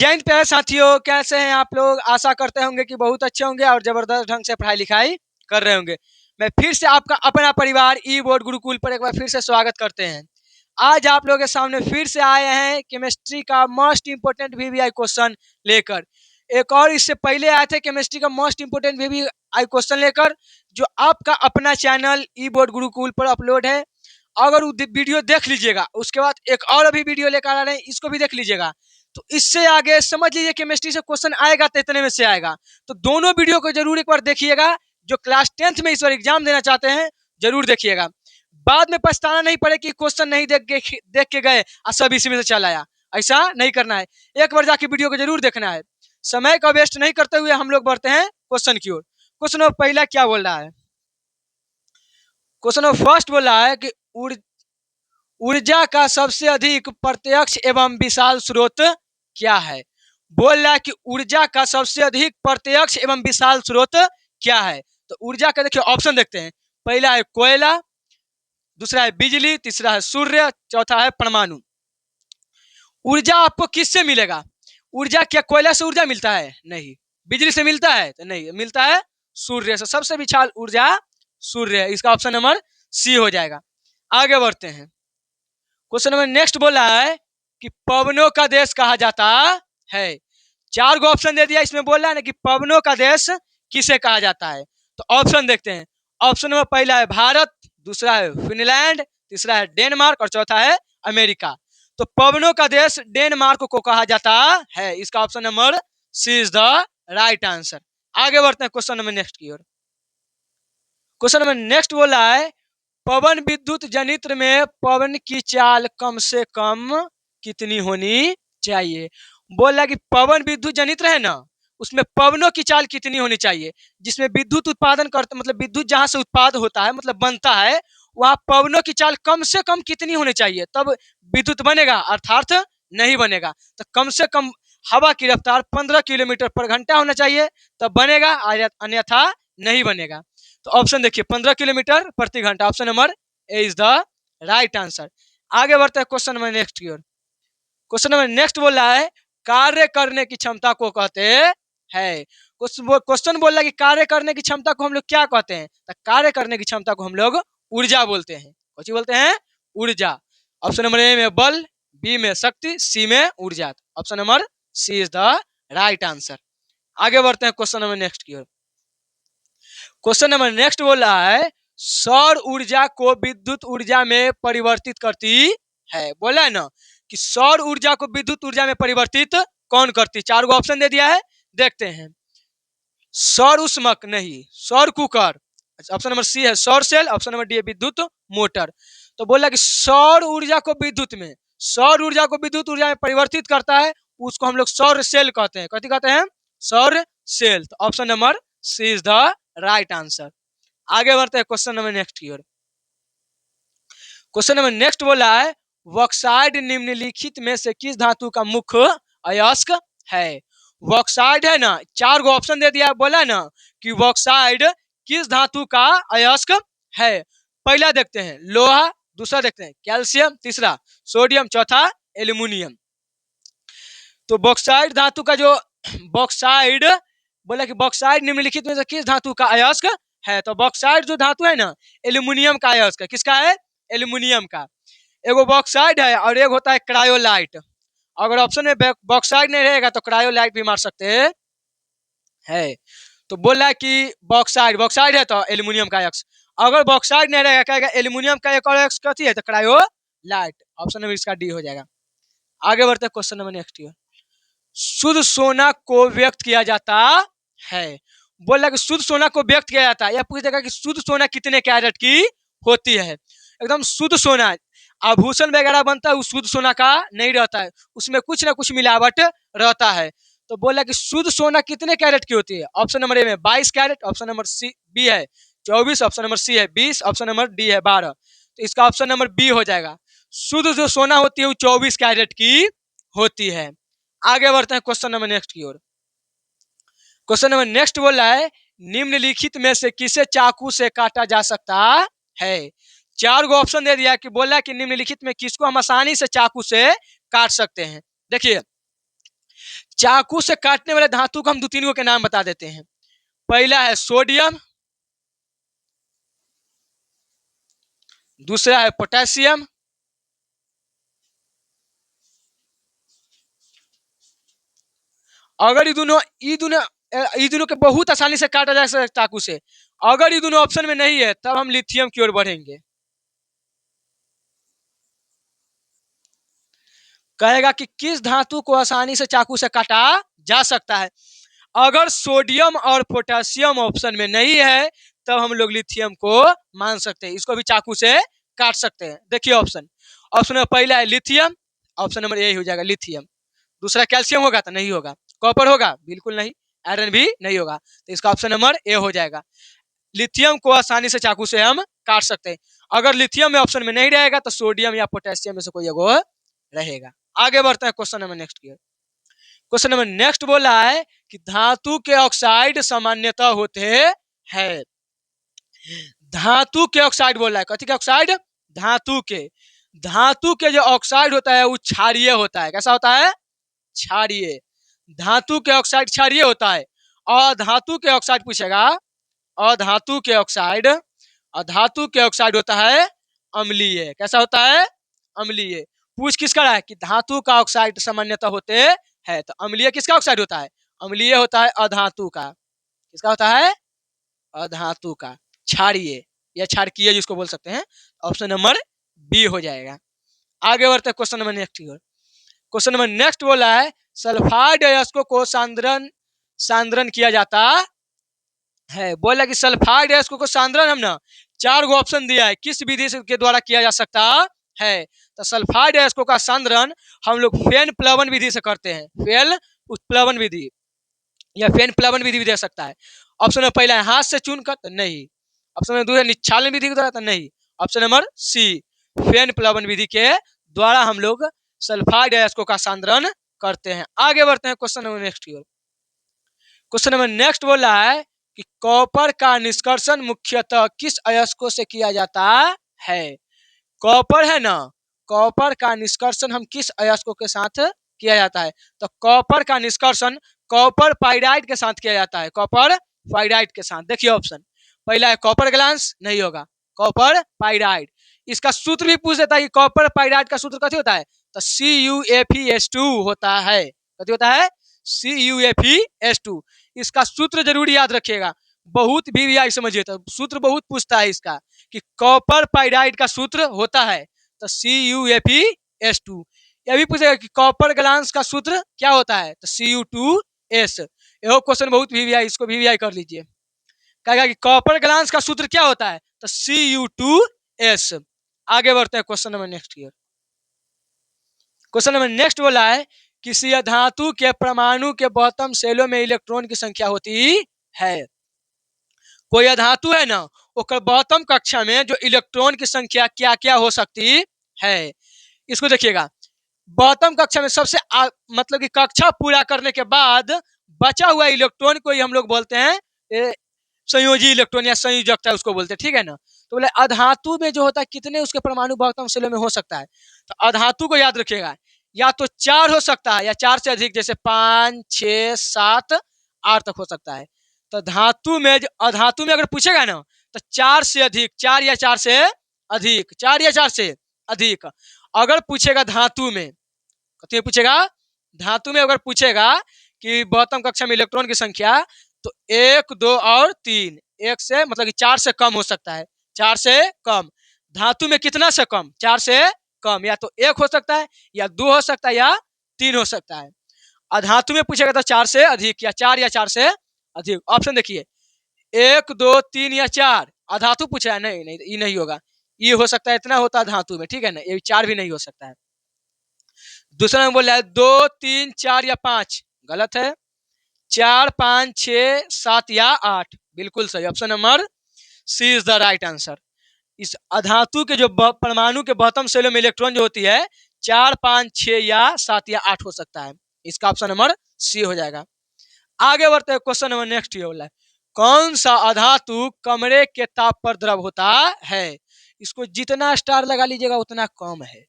जय हिंद प्यारे साथियों, कैसे हैं आप लोग। आशा करते होंगे कि बहुत अच्छे होंगे और जबरदस्त ढंग से पढ़ाई लिखाई कर रहे होंगे। मैं फिर से आपका अपना परिवार ई बोर्ड गुरुकुल पर एक बार फिर से स्वागत करते हैं। आज आप लोगों के सामने फिर से आए हैं केमिस्ट्री का मोस्ट इंपोर्टेंट वीवीआई क्वेश्चन लेकर। एक और इससे पहले आए थे केमिस्ट्री का मोस्ट इंपोर्टेंट वीवीआई क्वेश्चन लेकर, जो आपका अपना चैनल ई बोर्ड गुरुकुल पर अपलोड है। अगर वो वीडियो देख लीजिएगा, उसके बाद एक और अभी वीडियो लेकर आ रहे हैं, इसको भी देख लीजिएगा। तो इससे आगे समझ लीजिए केमिस्ट्री से क्वेश्चन आएगा तो इतने में से आएगा। तो दोनों वीडियो को जरूर एक बार देखिएगा। जो क्लास 10th में इस बार एग्जाम देना चाहते हैं जरूर देखिएगा। बाद में पछताना नहीं पड़े कि क्वेश्चन नहीं देख के गए और सब इसी में से चल आया। ऐसा नहीं करना है, एक बार जाके वीडियो को जरूर देखना है। समय का वेस्ट नहीं करते हुए हम लोग बढ़ते हैं क्वेश्चन की ओर। क्वेश्चन पहला क्या बोल रहा है? क्वेश्चन फर्स्ट बोल रहा है कि ऊर्जा का सबसे अधिक प्रत्यक्ष एवं विशाल स्रोत क्या है। बोल रहा है कि ऊर्जा का सबसे अधिक प्रत्यक्ष एवं विशाल स्रोत क्या है। तो ऊर्जा का देखिए ऑप्शन देखते हैं। पहला है कोयला, दूसरा है बिजली, तीसरा है सूर्य, चौथा है परमाणु। ऊर्जा आपको किससे मिलेगा? ऊर्जा क्या कोयला से ऊर्जा मिलता है? नहीं। बिजली से मिलता है? तो नहीं, मिलता है सूर्य से। सबसे विशाल ऊर्जा सूर्य है। इसका ऑप्शन नंबर सी हो जाएगा। आगे बढ़ते हैं। क्वेश्चन नंबर नेक्स्ट बोल रहा है कि पवनों का देश कहा जाता है। चार गो ऑप्शन दे दिया, इसमें बोल रहा है ना कि पवनों का देश किसे कहा जाता है। तो ऑप्शन देखते हैं। ऑप्शन नंबर पहला है भारत, दूसरा है फिनलैंड, तीसरा है डेनमार्क और चौथा है अमेरिका। तो पवनों का देश डेनमार्क को कहा जाता है। इसका option number C is the right answer. आगे बढ़ते हैं क्वेश्चन नंबर नेक्स्ट की ओर। क्वेश्चन नंबर नेक्स्ट बोल रहा है पवन विद्युत जनित्र में पवन की चाल कम से कम कितनी होनी चाहिए। बोल रहा है कि पवन विद्युत जनित्र है ना, उसमें पवनों की चाल कितनी होनी चाहिए। जिसमें विद्युत उत्पादन करते मतलब विद्युत जहां से उत्पाद होता है मतलब बनता है, वहां पवनों की चाल कम से कम कितनी होनी चाहिए तब विद्युत बनेगा, अर्थात नहीं बनेगा। तो कम से कम हवा की रफ्तार 15 किलोमीटर पर घंटा होना चाहिए तब बनेगा, अन्यथा नहीं बनेगा। तो ऑप्शन देखिए 15 किलोमीटर प्रति घंटा। Option number A is the right answer. आगे बढ़ते हैं क्वेश्चन नंबर नेक्स्ट की ओर। क्वेश्चन नंबर नेक्स्ट बोल रहा है कार्य करने की क्षमता को कहते हैं। क्वेश्चन बोल रहा है कि कार्य करने की क्षमता को हम लोग क्या कहते हैं। तो कार्य करने की क्षमता को हम लोग ऊर्जा बोलते हैं। कौन बोलते हैं? ऊर्जा। ऑप्शन नंबर ए में बल, बी में शक्ति, सी में ऊर्जा। Option number C is the right answer. आगे बढ़ते हैं क्वेश्चन नंबर नेक्स्ट की ओर। क्वेश्चन नंबर नेक्स्ट बोल रहा है सौर ऊर्जा को विद्युत ऊर्जा में परिवर्तित करती है। बोला है ना कि सौर ऊर्जा को विद्युत ऊर्जा में परिवर्तित कौन करती। चार गो ऑप्शन दे दिया है, देखते हैं। सौर उष्मक नहीं, सौर कुकर। ऑप्शन नंबर सी है सौर सेल, ऑप्शन नंबर डी है विद्युत मोटर। तो बोला कि सौर ऊर्जा को विद्युत में, सौर ऊर्जा को विद्युत ऊर्जा में परिवर्तित करता है, उसको हम लोग सौर सेल कहते हैं। कथी कहते हैं? सौर सेल। तो option number C is the right answer. आगे बढ़ते हैं क्वेश्चन नंबर नेक्स्ट की ओर। क्वेश्चन नंबर नेक्स्ट बोला है बॉक्साइड निम्नलिखित में से किस धातु का मुख्य अयस्क है। बॉक्साइड है ना, चार गो ऑप्शन दे दिया, बोला ना कि बॉक्साइड किस धातु का अयस्क है। पहला देखते हैं लोहा, दूसरा देखते हैं कैल्शियम, तीसरा सोडियम, चौथा एल्यूमिनियम। तो बॉक्साइड धातु का जो बॉक्साइड बोला कि बॉक्साइड निम्नलिखित में से किस धातु का अयस्क है। तो बॉक्साइड जो धातु है ना, एल्यूमिनियम का अयस्क है। किसका है? एल्यूमिनियम का। एगो बॉक्साइड है और एक होता है क्रायोलाइट। अगर ऑप्शन में बॉक्साइड नहीं रहेगा तो क्रायोलाइट भी मार सकते है। तो बोल रहा है कि बॉक्साइड, बॉक्साइड है तो एल्यूमिनियम का अयस्क। अगर बॉक्साइड नहीं रहेगा कहेगा एल्यूमिनियम का एक और अयस्क कथी है, तो क्रायोलाइट। ऑप्शन नंबर इसका डी हो जाएगा। आगे बढ़ते हैं क्वेश्चन नंबर नेक्स्ट। शुद्ध सोना को व्यक्त किया जाता है। बोला कि शुद्ध सोना को व्यक्त किया जाता है। यह पूछेगा कि शुद्ध सोना कितने कैरेट की होती है। एकदम शुद्ध सोना, आभूषण वगैरह बनता है वो शुद्ध सोना का नहीं रहता है, उसमें कुछ ना कुछ मिलावट रहता है। तो बोला कि शुद्ध सोना कितने कैरेट की होती है। ऑप्शन नंबर ए में 22 carat, option number C B है 24, ऑप्शन नंबर सी है 20, ऑप्शन नंबर डी है 12। तो इसका ऑप्शन नंबर बी हो जाएगा। शुद्ध जो सोना होती है वो 24 कैरेट की होती है। आगे बढ़ते हैं क्वेश्चन नंबर नेक्स्ट की ओर। क्वेश्चन नंबर नेक्स्ट बोल रहा है निम्नलिखित में से किसे चाकू से काटा जा सकता है। चार गो ऑप्शन दे दिया कि बोला कि निम्नलिखित में किसको हम आसानी से चाकू से काट सकते हैं। देखिए चाकू से काटने वाले धातु को हम 2-3 गो के नाम बता देते हैं। पहला है सोडियम, दूसरा है पोटेशियम, अगर ये दोनों के बहुत आसानी से काटा जा सकता है चाकू से। अगर ये दोनों ऑप्शन में नहीं है तब हम लिथियम की ओर बढ़ेंगे। कहेगा कि किस धातु को आसानी से चाकू से काटा जा सकता है। अगर सोडियम और पोटेशियम ऑप्शन में नहीं है तब हम लोग लिथियम को मान सकते हैं, इसको भी चाकू से काट सकते हैं। देखिए ऑप्शन, ऑप्शन में पहला है लिथियम, ऑप्शन नंबर ए हो जाएगा लिथियम। दूसरा कैल्शियम होगा तो नहीं होगा, कॉपर होगा बिल्कुल नहीं, आयरन भी नहीं होगा, तो इसका ऑप्शन नंबर ए हो जाएगा। लिथियम को आसानी से चाकू से हम काट सकते हैं। अगर लिथियम में ऑप्शन में नहीं रहेगा तो सोडियम या पोटेशियम में से कोई एगो रहेगा। आगे बढ़ते हैं क्वेश्चन नंबर नेक्स्ट की। क्वेश्चन नंबर नेक्स्ट बोला है कि धातु के ऑक्साइड सामान्यतः होते हैं। धातु के ऑक्साइड बोला है, कथी के ऑक्साइड? धातु के जो ऑक्साइड होता है वो क्षारीय होता है। कैसा होता है? क्षारीय। धातु के ऑक्साइड क्षारीय होता है। और धातु के ऑक्साइड पूछेगा, और धातु के ऑक्साइड होता है अम्लीय। कैसा होता है? अम्लीय। पूछ किसका रहा है कि धातु का ऑक्साइड सामान्यतः होते हैं, तो अम्लीय किसका ऑक्साइड होता है? अम्लीय होता है अधातु का। किसका होता है? अधातु का। क्षारीय या क्षारकीय जिसको बोल सकते हैं। ऑप्शन नंबर बी हो जाएगा। आगे बढ़ते हैं क्वेश्चन नंबर नेक्स्ट की ओर। क्वेश्चन नंबर नेक्स्ट बोला है सल्फाइड अयस्कों को सांद्रण किया जाता है। बोला कि सल्फाइड अयस्कों को सांद्रण हम ना 4 गो ऑप्शन दिया है, किस विधि के द्वारा किया जा सकता है। तो सल्फाइड अयस्कों का सांद्रण हम लोग फेन प्लवन विधि से करते हैं। फेन प्लवन विधि या फेन प्लवन विधि भी दे सकता है। ऑप्शन नंबर पहला है हाथ से चून कर, तो नहीं। ऑप्शन नंबर 2 है निच्छालन विधि के द्वारा, तो नहीं। ऑप्शन नंबर सी फेन प्लवन विधि के द्वारा हम लोग सल्फाइड अयस्कों का सांद्रण करते हैं। आगे बढ़ते हैं क्वेश्चन नंबर नेक्स्ट की ओर। क्वेश्चन नंबर नेक्स्ट बोला है कि कॉपर का निष्कर्षण मुख्यतः किस अयस्कों से किया जाता है। कॉपर है ना, कॉपर का निष्कर्षण हम किस अयस्कों के साथ किया जाता है। तो कॉपर का निष्कर्षण कॉपर पाइराइड के साथ किया जाता है। कॉपर पाइराइड के साथ। देखिए ऑप्शन, पहला है कॉपर ग्लास, नहीं होगा, कॉपर पाइराइड। इसका सूत्र भी पूछ देता है कि कॉपर पाइराइड का सूत्र कथी होता है, तो CuFeS2 होता है। कथी होता है? CuFeS2। इसका सूत्र जरूर याद रखिएगा, बहुत VVI समझिए, तो सूत्र बहुत पूछता है इसका कि कॉपर पाइराइड का सूत्र होता है तो CuFeS2। यह भी पूछेगा कि कॉपर ग्लास का सूत्र क्या होता है, तो Cu2S। यह क्वेश्चन बहुत VVI, इसको VVI कर लीजिए। कहेगा कि कॉपर ग्लास का सूत्र क्या होता है, तो Cu2S। आगे बढ़ते हैं क्वेश्चन नंबर नेक्स्ट की ओर। क्वेश्चन नंबर नेक्स्ट बोला है किसी धातु के परमाणु के बॉटम सेलों में इलेक्ट्रॉन की संख्या होती है। कोई धातु है ना, उसका बॉटम कक्षा में जो इलेक्ट्रॉन की संख्या क्या क्या हो सकती है। इसको देखिएगा, बॉटम कक्षा में सबसे मतलब कि कक्षा पूरा करने के बाद बचा हुआ इलेक्ट्रॉन को ही हम लोग बोलते हैं संयोजी इलेक्ट्रॉन या संयोजकता उसको बोलते हैं, ठीक है ना। तो बोले अधातु में जो होता है कितने उसके परमाणु बॉटम सेलों में हो सकता है, तो अधातु को याद रखिएगा, या तो 4 हो सकता है या 4 से अधिक, जैसे 5, 6, 7, 8 तक हो सकता है। तो धातु में अधातु में अगर पूछेगा ना तो 4 से अधिक, 4 या 4 से अधिक, 4 या 4 से अधिक। अगर पूछेगा धातु में, कथी पूछेगा, धातु में अगर पूछेगा कि बॉटम कक्षा में इलेक्ट्रॉन की संख्या, तो 1, 2 और 3, 1 से मतलब कि 4 से कम हो सकता है, 4 से कम। धातु में कितना से कम, 4 से कम, या तो 1 हो सकता है या 2 हो सकता है या 3 हो सकता है। अधातु में पूछेगा तो 4 से अधिक या 4 या 4 से अधिक। ऑप्शन देखिए 1, 2, 3 या 4। अधातु पूछा है, नहीं नहीं, ये नहीं होगा, ये हो सकता है इतना होता है धातु में, ठीक है ना, ये 4 भी नहीं हो सकता है। दूसरा में बोला है 2, 3, 4 या 5, गलत है। 4, 5, 6, 7 या 8 बिल्कुल सही। Option number C is the right answer. इस अधातु के जो परमाणु के बॉटम सेलों में इलेक्ट्रॉन जो होती है 4, 5, 6 या 7 या 8 हो सकता है। इसका ऑप्शन नंबर सी हो जाएगा। आगे बढ़ते हैं क्वेश्चन नंबर नेक्स्ट ये बोला है कौन सा अधातु कमरे के ताप पर द्रव होता है। इसको जितना स्टार लगा लीजिएगा उतना कम है,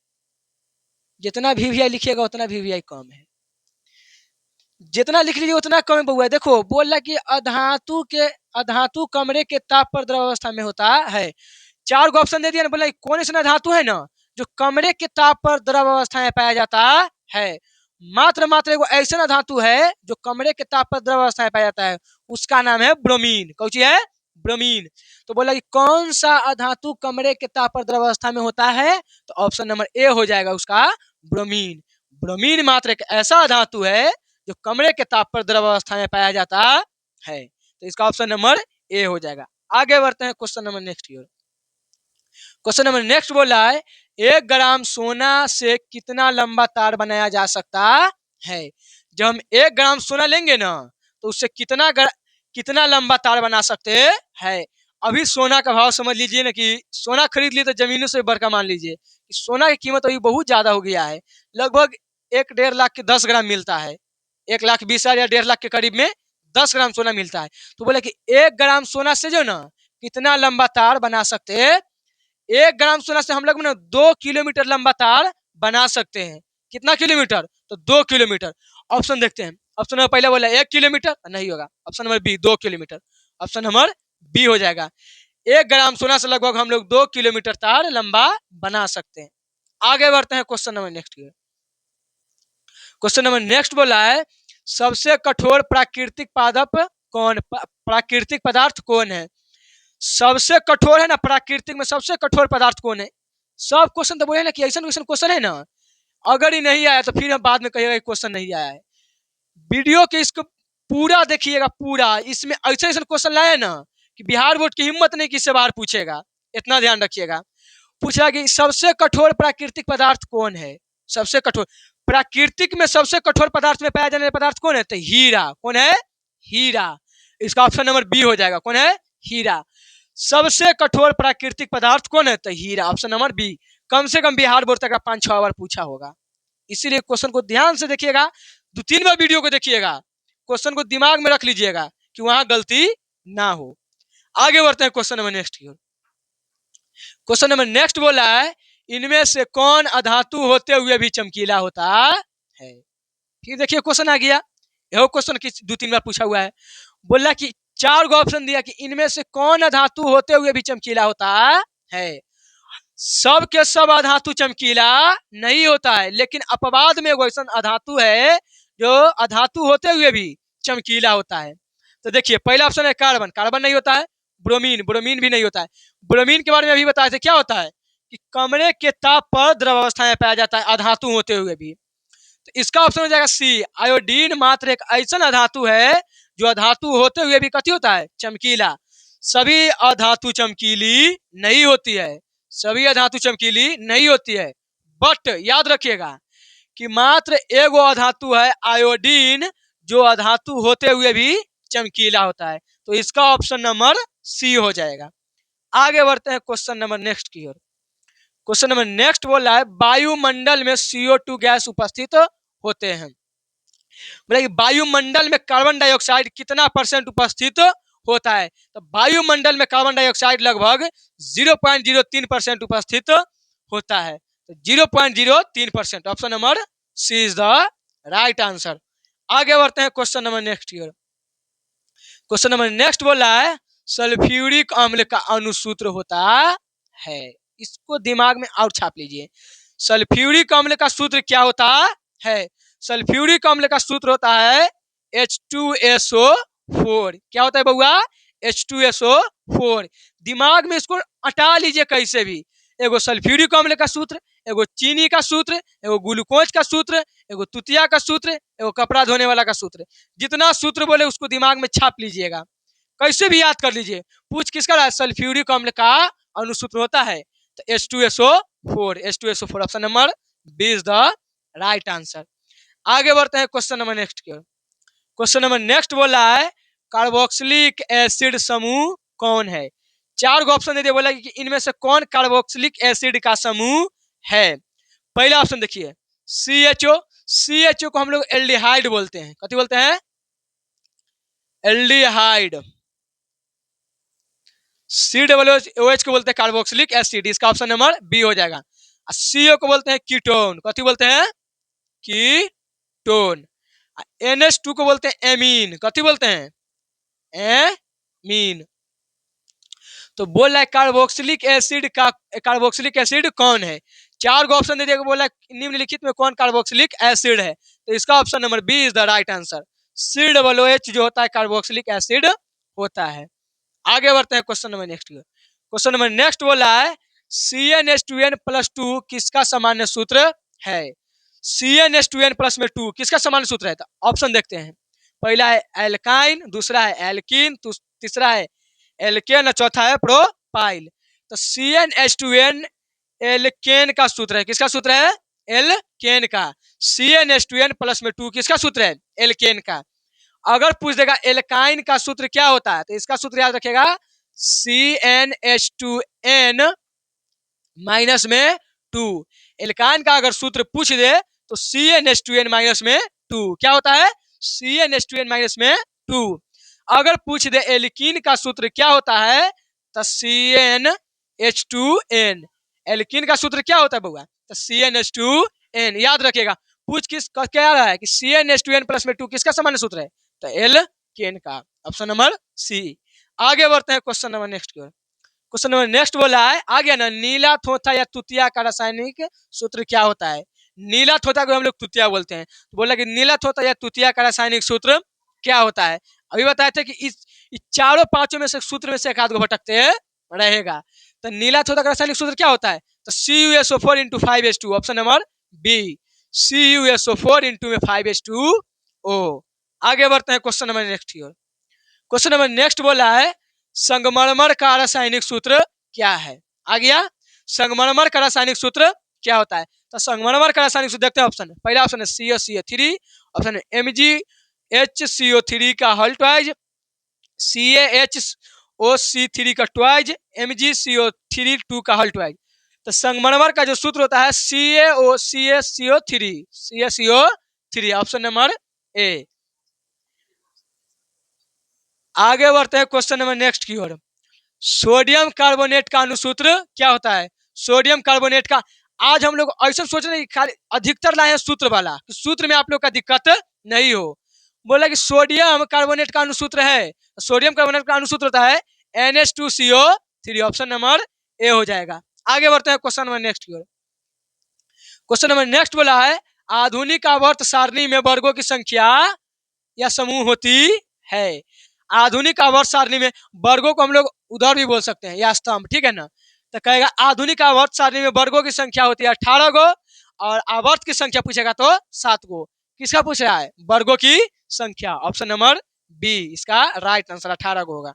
जितना VVI लिखिएगा उतना VVI कम है। जितना लिख लीजिए उतना कम है बउआ। देखो बोल रहा है कि अधातु कमरे के ताप पर द्रव अवस्था में होता है। चार गो ऑप्शन दे दिया ना, बोला कि कौन ऐसा धातु है ना जो कमरे के ताप पर द्रव अवस्था में पाया जाता है। मात्र मात्र एगो ऐसा धातु है जो कमरे के ताप पर द्रव अवस्था में पाया जाता है, उसका नाम है ब्रोमीन। कौन सी है? ब्रोमीन। तो बोला कि कौन सा अधातु कमरे के ताप पर द्रव अवस्था में होता है, तो ऑप्शन नंबर ए हो जाएगा उसका, ब्रोमीन। ब्रोमीन मात्र एक ऐसा धातु है जो कमरे के ताप पर द्रव अवस्था में पाया जाता है। तो इसका ऑप्शन नंबर ए हो जाएगा। आगे बढ़ते हैं क्वेश्चन नंबर नेक्स्ट की ओर। क्वेश्चन नंबर नेक्स्ट बोला है 1 ग्राम सोना से कितना लंबा तार बनाया जा सकता है। जब हम 1 ग्राम सोना लेंगे ना तो उससे कितना लंबा तार बना सकते हैं। अभी सोना का भाव समझ लीजिए ना कि सोना खरीद लिए तो जमीनों से बढ़कर मान लीजिए कि सोना की कीमत अभी बहुत ज्यादा हो गया है। लगभग 1-1.5 लाख के 10 ग्राम मिलता है। 1,20,000 या 1.5 लाख के करीब में 10 ग्राम सोना मिलता है। तो बोले कि 1 ग्राम सोना से जो ना कितना लंबा तार बना सकते हैं। 1 ग्राम सोना से हम लोग ना 2 किलोमीटर लंबा तार बना सकते हैं। कितना किलोमीटर? तो 2 किलोमीटर। ऑप्शन देखते हैं। ऑप्शन नंबर पहले बोला 1 किलोमीटर, नहीं होगा। Option number B 2 kilometre. Option number B हो जाएगा। 1 ग्राम सोना से लगभग हम लोग 2 किलोमीटर तार लंबा बना सकते हैं। आगे बढ़ते हैं क्वेश्चन नंबर नेक्स्ट की। क्वेश्चन नंबर नेक्स्ट बोला है सबसे कठोर प्राकृतिक पदार्थ कौन है। सबसे कठोर है ना प्राकृतिक में, सबसे कठोर पदार्थ कौन है। सब क्वेश्चन तो बोले ना कि ऐसा क्वेश्चन है ना, अगर ही नहीं आया तो फिर हम बाद में कहिएगा क्वेश्चन नहीं आया है। वीडियो के इसको पूरा देखिएगा पूरा, इसमें ऐसे ऐसे क्वेश्चन लाए ना कि बिहार बोर्ड की हिम्मत नहीं कि इससे बाहर पूछेगा। इतना ध्यान रखिएगा। पूछा कि सबसे कठोर प्राकृतिक पदार्थ कौन है। सबसे कठोर प्राकृतिक में सबसे कठोर पदार्थ में पाया जाने वाला पदार्थ कौन है, तो हीरा। कौन है? हीरा। इसका ऑप्शन नंबर बी हो जाएगा। कौन है? हीरा। सबसे कठोर प्राकृतिक पदार्थ कौन है, तो हीरा। Option number B. कम से कम बिहार बोर्ड तक 5-6 बार पूछा होगा, इसीलिए क्वेश्चन को ध्यान से देखिएगा। 2-3 बार वीडियो को देखिएगा, क्वेश्चन को दिमाग में रख लीजिएगा कि वहां गलती ना हो। आगे बढ़ते हैं क्वेश्चन नंबर नेक्स्ट की ओर। क्वेश्चन नंबर नेक्स्ट बोला है इनमें से कौन अधातु होते हुए भी चमकीला होता है। फिर देखिए क्वेश्चन आ गया। यह क्वेश्चन 2-3 बार पूछा हुआ है। बोला कि 4 गो ऑप्शन दिया कि इनमें से कौन अधातु होते हुए भी चमकीला होता है। सब के सब अधातु चमकीला नहीं होता है, लेकिन अपवाद में एगो ऐसा अधातु है जो अधातु होते हुए भी चमकीला होता है। तो देखिए पहला ऑप्शन है कार्बन। कार्बन नहीं होता है। ब्रोमीन। ब्रोमीन भी नहीं होता है। ब्रोमीन के बारे में अभी बताया था क्या होता है कि कमरे के ताप पर द्रव अवस्था में पाया जाता है अधातु होते हुए भी। तो इसका ऑप्शन हो जाएगा सी। आयोडीन मात्र एक ऐसा अधातु है जो अधातु होते हुए भी कथी होता है, चमकीला। सभी अधातु चमकीली नहीं होती है। सभी अधातु चमकीली नहीं होती है। बट याद रखिएगा कि मात्र एगो अधातु है आयोडीन जो अधातु होते हुए भी चमकीला होता है। तो इसका ऑप्शन नंबर सी हो जाएगा। आगे बढ़ते हैं क्वेश्चन नंबर नेक्स्ट की ओर। क्वेश्चन नंबर नेक्स्ट बोल रहा है वायुमंडल में CO2 गैस उपस्थित होते हैं। बोला कि वायुमंडल में कार्बन डाइऑक्साइड कितना % उपस्थित होता है। तो वायुमंडल में कार्बन डाइऑक्साइड लगभग 0.03% उपस्थित होता है। तो 0.03%। Option number C is the right answer. आगे बढ़ते हैं क्वेश्चन नंबर नेक्स्ट की ओर। क्वेश्चन नंबर नेक्स्ट बोल रहा है सल्फ्यूरिक अम्ल का अनुसूत्र होता है। इसको दिमाग में और छाप लीजिए। सल्फ्यूरिक अम्ल का सूत्र क्या होता है। सल्फ्यूरिक अम्ल का सूत्र होता है H2SO4। क्या होता है बउआ? H2SO4। दिमाग में इसको अटा लीजिए कैसे भी। एगो सल्फ्यूरिक अम्ल का सूत्र, एगो चीनी का सूत्र, एगो ग्लूकोज का सूत्र, एगो तुतिया का सूत्र, एगो कपड़ा धोने वाला का सूत्र। जितना सूत्र बोले उसको दिमाग में छाप लीजिएगा, कैसे भी याद कर लीजिए। पूछ किसका रहा है? सल्फ्यूरिक अम्ल का अनुसूत्र होता है तो H2SO4। H2SO4 option number B is the right answer. आगे बढ़ते हैं क्वेश्चन नंबर नेक्स्ट की ओर। क्वेश्चन नंबर नेक्स्ट बोला है कार्बोक्सिलिक एसिड समूह कौन है। 4 गो ऑप्शन दे दिया। बोला कि इनमें से कौन कार्बोक्सिलिक एसिड का समूह है। पहला ऑप्शन देखिए CHO। CHO को हम लोग एल्डिहाइड बोलते हैं। कथी बोलते हैं? एल्डिहाइड। COOH को बोलते हैं कार्बोक्सिलिक एसिड। इसका ऑप्शन नंबर बी हो जाएगा। CO को बोलते हैं कीटोन। कथी बोलते हैं? कीटोन। NH2 को बोलते हैं एमीन। कथी बोलते हैं? एमीन। तो बोल रहा है कार्बोक्सिलिक एसिड कौन है? चार गो ऑप्शन दे दिया, बोला निम्नलिखित में कौन कार्बोक्सिलिक एसिड है? तो इसका option number B is the right answer. COOH जो होता है कार्बोक्सिलिक एसिड होता है। आगे बढ़ते हैं question number next. Question number next बोला है CnH2n+2 किसका सामान्य सूत्र है? CnH2n+2 किसका सामान्य सूत्र है? तो ऑप्शन देखते हैं। पहला है एल्काइन, दूसरा है एल्कीन, तीसरा है एल्केन और चौथा है प्रोपाइल। तो CnH2n एल्केन का सूत्र है। किसका सूत्र है? एल्केन का। CnH2n+2 किसका सूत्र है? एल्केन का। अगर पूछ देगा एल्काइन का सूत्र क्या होता है, तो इसका सूत्र याद रखेगा CnH2n माइनस में 2। एल्काइन का अगर सूत्र पूछ दे तो CnH2n-2 क्या होता है? CnH2n-2। अगर पूछ दे एल्कीन का सूत्र क्या होता है, तो CnH2n। एल्कीन का सूत्र क्या होता है बउआ? तो CnH2n याद रखिएगा। पूछ क्या रहा है कि CnH2n+2 किसका सामान्य सूत्र है? तो एल्केन का। Option number C. आगे बढ़ते हैं क्वेश्चन नंबर नेक्स्ट की ओर। क्वेश्चन नंबर नेक्स्ट बोला है, आ गया ना, नीला थोथा या तुतिया का रासायनिक सूत्र क्या होता है? नीला थोथा को हम लोग तुतिया बोलते हैं। तो बोला कि नीला थोथा या तुतिया का रासायनिक सूत्र क्या होता है? अभी बताए थे कि इस चारों पांचों में से सूत्र में से एक आध को भटकते रहेगा। तो नीला थोथा का रासायनिक सूत्र क्या होता है? तो CuSO4 into 5H2। Option number B, CuSO4 into 5H2O। आगे बढ़ते हैं क्वेश्चन नंबर नेक्स्ट की ओर। क्वेश्चन नंबर नेक्स्ट बोला है संगमरमर का रासायनिक सूत्र क्या है? आ गया, संगमरमर का रासायनिक सूत्र क्या होता है? तो संगमरमर का रासायनिक सूत्र देखते हैं। ऑप्शन पहला ऑप्शन है CaCO3, ऑप्शन है MgHCO3 का होल ट्वाइज, CaHOC3 का ट्वाइज, MgCO3 का होल ट्वाइज। तो संगमरमर का जो सूत्र होता है CaCO3। Option number A. आगे बढ़ते हैं क्वेश्चन नंबर नेक्स्ट की ओर। सोडियम कार्बोनेट का अनुसूत्र क्या होता है? सोडियम कार्बोनेट का, आज हम लोग ऐसा सोच रहे हैं कि खाली अधिकतर लाए हैं सूत्र वाला, कि सूत्र में आप लोग का दिक्कत नहीं हो। बोला कि सोडियम कार्बोनेट का अनुसूत्र है, सोडियम कार्बोनेट का अनुसूत्र होता है NH2CO3। ऑप्शन नंबर ए हो जाएगा। आगे बढ़ते हैं क्वेश्चन नंबर नेक्स्ट की ओर। क्वेश्चन नंबर नेक्स्ट बोला है आधुनिक आवर्त सारणी में वर्गों की संख्या या समूह होती है। आधुनिक आवर्त सारणी में वर्गों को हम लोग उधर भी बोल सकते हैं या स्तंभ, ठीक है ना। तो कहेगा आधुनिक आवर्त सारणी में वर्गों की संख्या होती है 18 गो, और आवर्त की संख्या पूछेगा तो 7 गो। किसका पूछ रहा है? वर्गों की संख्या। ऑप्शन नंबर बी इसका राइट आंसर 18 गो होगा।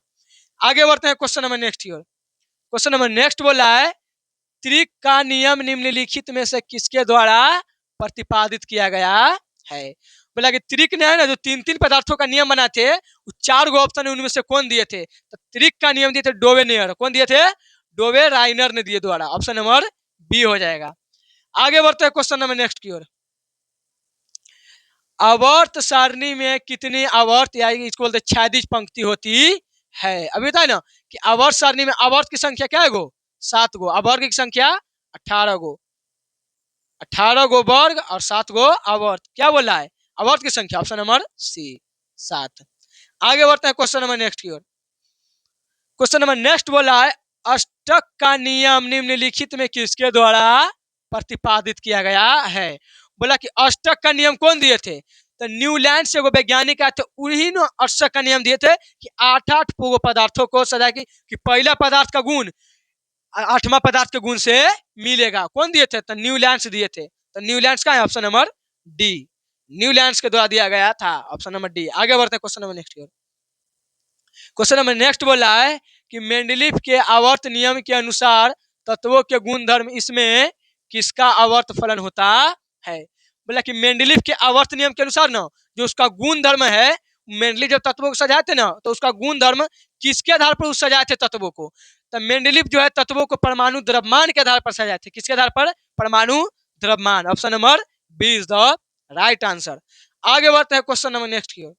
आगे बढ़ते हैं क्वेश्चन नंबर नेक्स्ट की ओर। क्वेश्चन नंबर नेक्स्ट बोल रहा है त्रिक का नियम निम्नलिखित में से किसके द्वारा प्रतिपादित किया गया है? बोला कि त्रिक ने है ना, जो तीन तीन पदार्थों का नियम बना थे, चार गो ऑप्शन उनमें से कौन दिए थे? तो त्रिक का नियम दिए थे डोवेनियर। कौन दिए थे? डोवे राइनर ने दिए द्वारा। ऑप्शन नंबर बी हो जाएगा। आगे बढ़ते हैं क्वेश्चन नंबर नेक्स्ट की ओर। आवर्त सारणी में कितनी आवर्त या इसको बोलते क्षैतिज पंक्ति होती है? अभी बताए ना कि आवर्त सारणी में आवर्त की संख्या क्या है गो? 7 गो। आवर्त की संख्या 18 गो। 18 गो वर्ग और 7 गो आवर्त। क्या बोल रहा है? आवर्त की संख्या। Option number C 7। आगे बढ़ते हैं क्वेश्चन नंबर नेक्स्ट की ओर। क्वेश्चन नंबर नेक्स्ट बोला है अष्टक का नियम निम्नलिखित में किसके द्वारा प्रतिपादित किया गया है? बोला कि अष्टक का नियम कौन दिए थे? तो न्यूलैंड से वो वैज्ञानिक आए थे, उन्हीं ने अष्टक का नियम दिए थे कि 8-8 पदार्थों को सजा कि पहला पदार्थ का गुण 8वां पदार्थ के गुण से मिलेगा। कौन दिए थे? तो न्यूलैंड दिए थे। तो न्यूलैंड का है ऑप्शन नंबर डी। न्यूलैंड के द्वारा दिया गया था। Option number D. आगे बढ़ते हैं क्वेश्चन नंबर नेक्स्ट की ओर। क्वेश्चन नंबर नेक्स्ट बोल रहा है कि मेंडलीफ के आवर्त नियम के अनुसार तत्वों के गुणधर्म इसमें किसका आवर्त फलन होता है? बोला कि मेंडलीफ के आवर्त नियम के अनुसार ना, जो उसका गुण धर्म है, मेंडलीफ जब तत्वों को सजाए थे ना, तो उसका गुण धर्म किसके आधार पर उस सजाए थे तत्वों को? तो मेंडलीफ जो है तत्वों को परमाणु द्रव्यमान के आधार पर सजाए थे। किसके आधार पर? परमाणु द्रव्यमान। Option number B is the right answer. आगे बढ़ते हैं क्वेश्चन नंबर नेक्स्ट की ओर।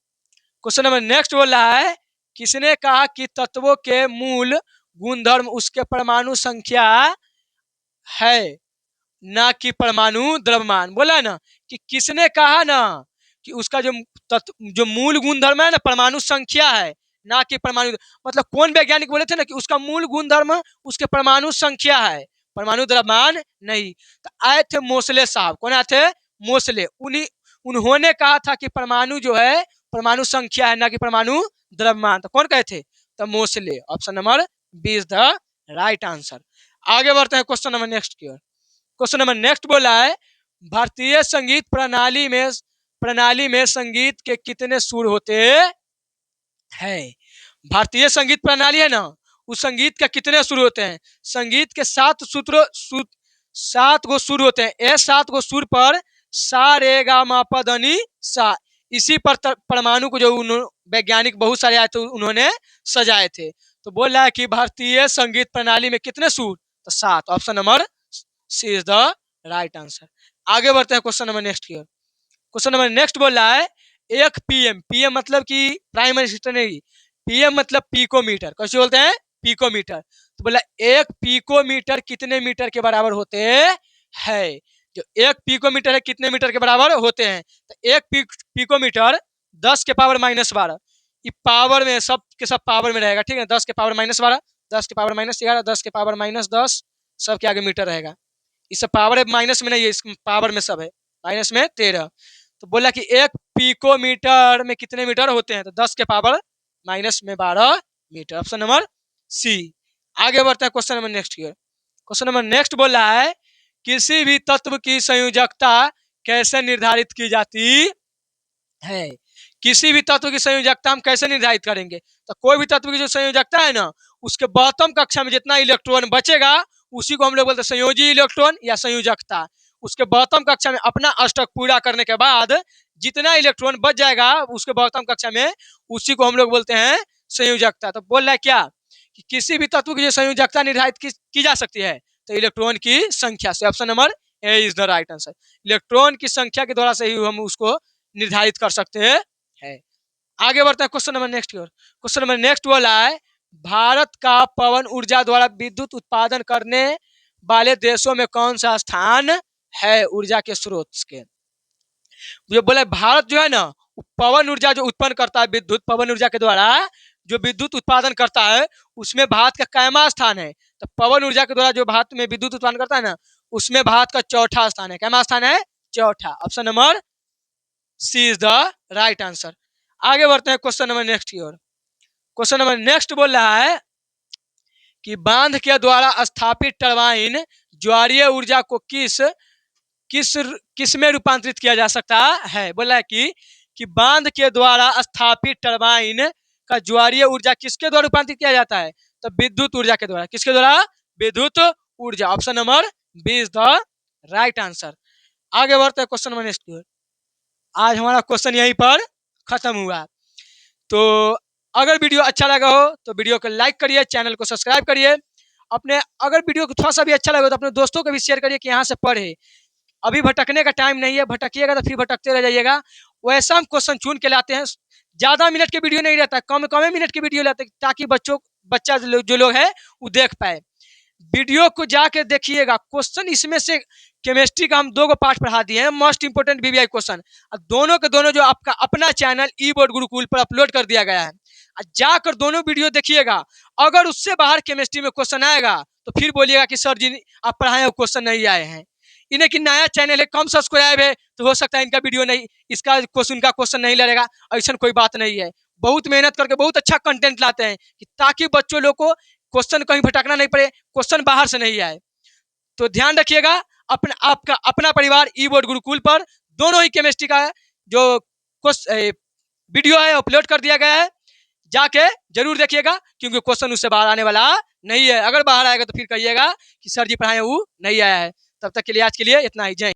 क्वेश्चन नंबर नेक्स्ट बोल रहा है किसने कहा कि तत्वों के मूल गुणधर्म उसके परमाणु संख्या है, ना कि परमाणु द्रव्यमान? बोला ना कि किसने कहा ना कि उसका जो मूल गुणधर्म है ना परमाणु संख्या है, ना कि परमाणु, मतलब कौन वैज्ञानिक बोले थे ना कि उसका मूल गुणधर्म उसके परमाणु संख्या है, परमाणु द्रव्यमान नहीं। तो आए थे मोसले साहब, कौन आए थे? मोसले। उन्होंने कहा था कि परमाणु जो है परमाणु संख्या है, ना कि परमाणु द्रव्यमान। तो कौन कहे थे? तो Moseley. Option number B is the right answer. आगे बढ़ते हैं क्वेश्चन नंबर नेक्स्ट की ओर। क्वेश्चन नंबर नेक्स्ट बोला है, भारतीय संगीत प्रणाली में संगीत के कितने सुर होते हैं? भारतीय संगीत प्रणाली है ना, उस संगीत के कितने सुर होते हैं? संगीत के 7 गो सुर होते हैं। ये 7 गो सुर पर सा रे गा मा पा धा नी सा, इसी पर परमाणु को जो वैज्ञानिक बहुत सारे आए थे उन्होंने सजाए थे। तो बोल रहा है कि भारतीय संगीत प्रणाली में कितने सुर? तो 7। Option number C is the right answer. आगे बढ़ते हैं क्वेश्चन नंबर नेक्स्ट की ओर। क्वेश्चन नंबर नेक्स्ट बोल रहा है, एक पीएम मतलब कि प्राइमरी सिस्टम नहीं, पीएम मतलब पीकोमीटर। कैसे बोलते हैं? पीकोमीटर। तो बोला एक पीकोमीटर कितने मीटर के बराबर होते हैं? जो एक पीकोमीटर है कितने मीटर के बराबर होते हैं? तो एक पीकोमीटर 10 के पावर -12, ये पावर में सब के सब पावर में रहेगा, ठीक है। 10 के पावर -12, 10 के पावर -11, 10 के पावर -10, सब के आगे मीटर रहेगा। इस पावर माइनस में नहीं है, इस पावर में सब है, माइनस में 13। तो बोला कि एक पिकोमीटर में कितने मीटर होते हैं? तो 10 के power -12 metre. Option number C. आगे बढ़ता है क्वेश्चन नंबर नेक्स्ट की ओर। क्वेश्चन नंबर नेक्स्ट बोल रहा है, किसी भी तत्व की संयोजकता कैसे निर्धारित की जाती है? किसी भी तत्व की संयोजकता हम कैसे निर्धारित करेंगे? तो कोई भी तत्व की जो संयोजकता है ना, उसके बॉटम कक्षा में जितना इलेक्ट्रॉन बचेगा उसी को हम लोग बोलते हैं संयोजी इलेक्ट्रॉन या संयोजकता। उसके बॉटम कक्षा में अपना अष्टक पूरा करने के बाद जितना इलेक्ट्रॉन बच जाएगा उसके बॉटम कक्षा में, उसी को हम लोग बोलते हैं संयोजकता। तो बोल रहा है क्या कि किसी भी तत्व की जो संयोजकता निर्धारित की जा सकती है तो इलेक्ट्रॉन की संख्या से। Option number A is the right answer. Electron की संख्या के द्वारा से ही हम उसको निर्धारित कर सकते हैं। आगे बढ़ते हैं क्वेश्चन नंबर नेक्स्ट की ओर। क्वेश्चन नंबर नेक्स्ट बोला है, भारत का पवन ऊर्जा द्वारा विद्युत उत्पादन करने वाले देशों में कौन सा स्थान है ऊर्जा के स्रोत के? जो बोला भारत जो है ना, पवन ऊर्जा जो उत्पन्न करता है, विद्युत पवन ऊर्जा के द्वारा जो विद्युत उत्पादन करता है, उसमें भारत का कैमा स्थान है? तो पवन ऊर्जा के द्वारा जो भारत में विद्युत उत्पादन करता है ना, उसमें भारत का चौथा स्थान है। कैमा स्थान है? चौथा। Option number C is the right answer. आगे बढ़ते हैं क्वेश्चन नंबर नेक्स्ट की ओर। क्वेश्चन नंबर नेक्स्ट बोल रहा है कि बांध के द्वारा स्थापित टरबाइन ज्वारीय ऊर्जा को किस किस किस में रूपांतरित किया जा सकता है? बोला है कि बांध के द्वारा स्थापित टरबाइन का ज्वारीय ऊर्जा किसके द्वारा रूपांतरित किया जाता है? तो विद्युत ऊर्जा के द्वारा। किसके द्वारा? विद्युत ऊर्जा। Option number B is the right answer. आगे बढ़ते हैं क्वेश्चन नंबर नेक्स्ट की ओर। आज हमारा क्वेश्चन यहीं पर खत्म हुआ। तो अगर वीडियो अच्छा लगा हो तो वीडियो को लाइक करिए, चैनल को सब्सक्राइब करिए। अपने अगर वीडियो को थोड़ा सा भी अच्छा लगे तो अपने दोस्तों को भी शेयर करिए कि यहाँ से पढ़े। अभी भटकने का टाइम नहीं है, भटकिएगा तो फिर भटकते रह जाइएगा। वैसा हम क्वेश्चन चुन के लाते हैं, ज़्यादा मिनट के वीडियो नहीं रहता, कम कम मिनट की वीडियो लाते हैं ताकि बच्चा जो लोग है वो देख पाए। वीडियो को जाके देखिएगा। क्वेश्चन इसमें से केमिस्ट्री का हम 2 पार्ट पढ़ा दिए हैं, मोस्ट इंपोर्टेंट वीवीआई क्वेश्चन, दोनों के दोनों जो आपका अपना चैनल ई बोर्ड गुरुकुल पर अपलोड कर दिया गया है। जाकर दोनों वीडियो देखिएगा। अगर उससे बाहर केमिस्ट्री में क्वेश्चन आएगा तो फिर बोलिएगा कि सर जी आप पढ़ाए वो क्वेश्चन नहीं आए हैं। इन्हें कि नया चैनल है, कम सब्सक्राइब है, तो हो सकता है इनका वीडियो नहीं, इसका क्वेश्चन नहीं लड़ेगा। ऐसा कोई बात नहीं है। बहुत मेहनत करके बहुत अच्छा कंटेंट लाते हैं कि ताकि बच्चों लोग को क्वेश्चन कहीं भटकना नहीं पड़े, क्वेश्चन बाहर से नहीं आए। तो ध्यान रखिएगा। आपका अपना परिवार ई बोर्ड गुरुकुल पर दोनों ही केमिस्ट्री का जो वीडियो है अपलोड कर दिया गया है, जाके जरूर देखिएगा क्योंकि क्वेश्चन उससे बाहर आने वाला नहीं है। अगर बाहर आएगा तो फिर कहिएगा कि सर जी पढ़ाए वो नहीं आया है। तब तक के लिए आज के लिए इतना ही। जय।